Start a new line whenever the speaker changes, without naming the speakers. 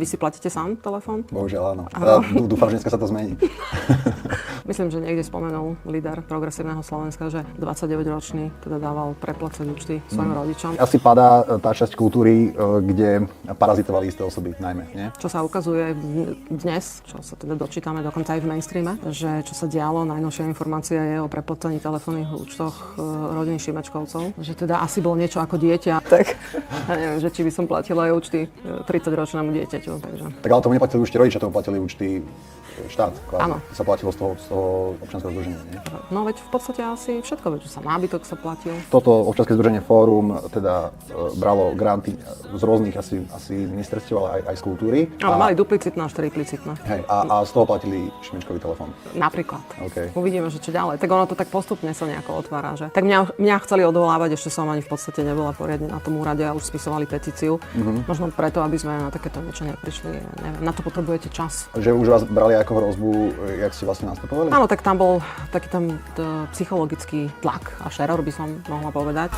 Vy si platíte sám telefón?
Bohužiaľ áno.
Dúfam,
že dneska sa to zmení.
Myslím, že niekde spomenul líder progresívneho Slovenska, že 29-ročný teda dával preplácať účty svojim rodičom.
Asi padá tá časť kultúry, kde parazitovali isté osoby najmä, nie?
Čo sa ukazuje dnes, čo sa teda dočítame dokonca aj v mainstreame, že čo sa dialo, najnovšia informácia je o preplácaní telefónnych účtoch rodiny Šimečkovcov, že teda asi bolo niečo ako dieťa, tak ja neviem, že či by som platila aj účty 30-ročnému dieťaťu. Takže.
Tak ale tomu neplatili účty rodičia, tomu platili účty štát.
Áno.
Sa platilo z toho občianskeho združenia, nie?
No veď v podstate asi všetko, veď sa nábytok sa platil.
Toto občianske združenie Fórum teda bralo granty z rôznych asi ministerstiev, ale aj z kultúry.
Ale mali duplicitné až triplicitné.
Hej, a z toho platili Šimečkový telefón.
Napríklad.
Okay.
Uvidíme, že čo ďalej. Tak ono to tak postupne sa nejako otvára, že? Tak mňa chceli odvolávať, ešte som ani v podstate nebola poriadne na tom úrade a už spisovali petíciu. Možno preto, aby sme na takéto niečo neprišli. Neviem, na to potrebujete čas.
Že už vás brali ako hrozbu, jak ste vlastne nastupovali?
Áno, tak tam bol taký psychologický tlak a šeror, by som mohla povedať.